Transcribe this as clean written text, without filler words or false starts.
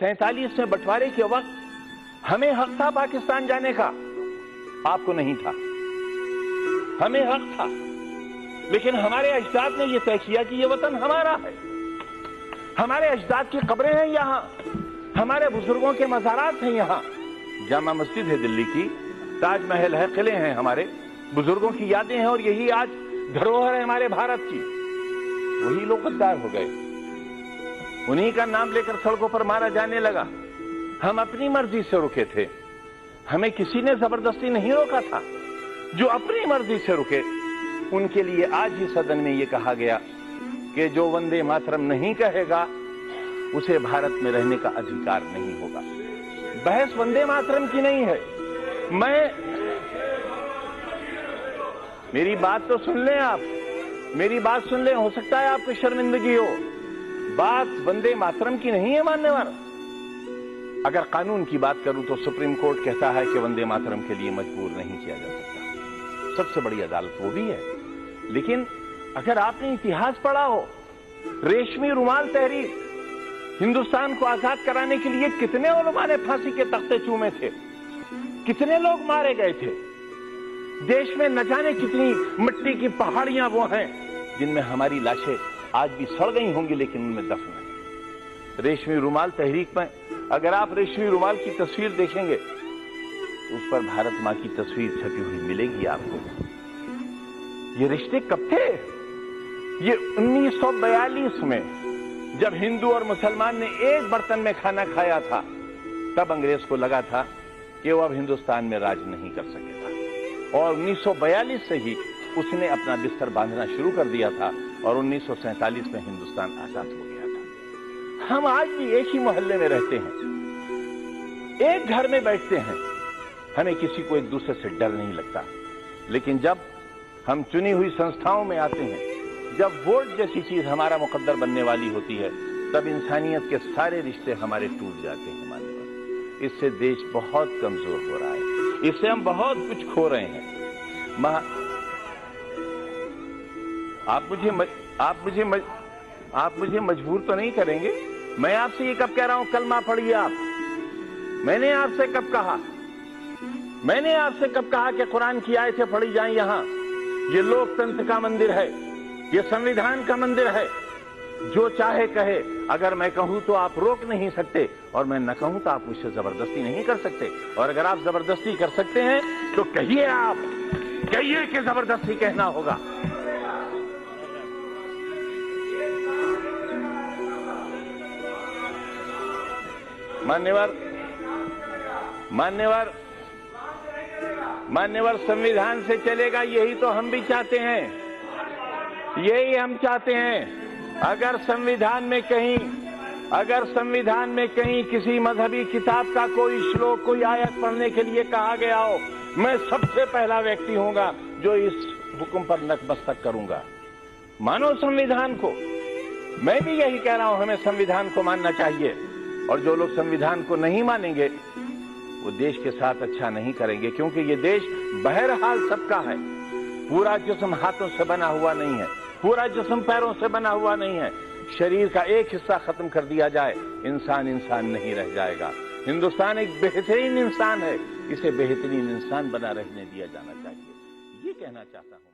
47 में बंटवारे के वक्त हमें हक था पाकिस्तान जाने का, आपको नहीं था। हमें हक था, लेकिन हमारे अजदाद ने यह तय किया कि यह वतन हमारा है। हमारे अजदाद की कब्रें हैं यहाँ, हमारे बुजुर्गों के मज़ारात हैं यहाँ। जामा मस्जिद है दिल्ली की, ताजमहल है, किले हैं, हमारे बुजुर्गों की यादें हैं, और यही आज धरोहर है हमारे भारत की। वही लोग गद्दार हो गए, उन्हीं का नाम लेकर सड़कों पर मारा जाने लगा। हम अपनी मर्जी से रुके थे, हमें किसी ने जबरदस्ती नहीं रोका था। जो अपनी मर्जी से रुके उनके लिए आज ही सदन में यह कहा गया कि जो वंदे मातरम नहीं कहेगा उसे भारत में रहने का अधिकार नहीं होगा। बहस वंदे मातरम की नहीं है। मेरी बात तो सुन लें आप, मेरी बात सुन लें, हो सकता है आपको शर्मिंदगी हो। बात वंदे मातरम की नहीं है मान्यवर। अगर कानून की बात करूं तो सुप्रीम कोर्ट कहता है कि वंदे मातरम के लिए मजबूर नहीं किया जा सकता, सबसे बड़ी अदालत वो भी है। लेकिन अगर आपने इतिहास पढ़ा हो, रेशमी रुमाल तहरीक, हिंदुस्तान को आजाद कराने के लिए कितने उलमा ने फांसी के तख्ते चूमे थे, कितने लोग मारे गए थे। देश में न जाने कितनी मिट्टी की पहाड़ियां वो हैं जिनमें हमारी लाशें आज भी सड़ गई होंगी, लेकिन उनमें दफन है। रेशमी रुमाल तहरीक में अगर आप रेशमी रुमाल की तस्वीर देखेंगे तो उस पर भारत मां की तस्वीर छपी हुई मिलेगी आपको। ये रिश्ते कब थे? ये 1942 में जब हिंदू और मुसलमान ने एक बर्तन में खाना खाया था, तब अंग्रेज को लगा था कि वो अब हिंदुस्तान में राज नहीं कर सकेगा, और 1942 से ही उसने अपना बिस्तर बांधना शुरू कर दिया था, और 1947 में हिंदुस्तान आजाद हो गया था। हम आज भी एक ही मोहल्ले में रहते हैं, एक घर में बैठते हैं, हमें किसी को एक दूसरे से डर नहीं लगता। लेकिन जब हम चुनी हुई संस्थाओं में आते हैं, जब वोट जैसी चीज हमारा मुकद्दर बनने वाली होती है, तब इंसानियत के सारे रिश्ते हमारे टूट जाते हैं। माननीय, इससे देश बहुत कमजोर हो रहा है, इससे हम बहुत कुछ खो रहे हैं। आप मुझे मजबूर तो नहीं करेंगे? मैं आपसे ये कब कह रहा हूं कलमा पढ़िए आप? मैंने आपसे कब कहा? मैंने आपसे कब कहा कि कुरान की आयतें पढ़ी जाएं? यहां ये लोकतंत्र का मंदिर है, ये संविधान का मंदिर है। जो चाहे कहे, अगर मैं कहूं तो आप रोक नहीं सकते, और मैं न कहूं तो आप मुझसे जबरदस्ती नहीं कर सकते। और अगर आप जबरदस्ती कर सकते हैं तो कहिए, आप कहिए कि जबरदस्ती कहना होगा। मान्यवर संविधान से चलेगा, यही तो हम भी चाहते हैं, यही हम चाहते हैं। अगर संविधान में कहीं किसी मजहबी किताब का कोई श्लोक, कोई आयत पढ़ने के लिए कहा गया हो, मैं सबसे पहला व्यक्ति होऊंगा जो इस हुक्म पर नतमस्तक करूंगा। मानो संविधान को। मैं भी यही कह रहा हूं, हमें संविधान को मानना चाहिए, और जो लोग संविधान को नहीं मानेंगे वो देश के साथ अच्छा नहीं करेंगे, क्योंकि ये देश बहरहाल सबका है। पूरा जिस्म हाथों से बना हुआ नहीं है, पूरा जिस्म पैरों से बना हुआ नहीं है। शरीर का एक हिस्सा खत्म कर दिया जाए, इंसान नहीं रह जाएगा। हिंदुस्तान एक बेहतरीन इंसान है, इसे बेहतरीन इंसान बना रहने दिया जाना चाहिए, ये कहना चाहता हूं।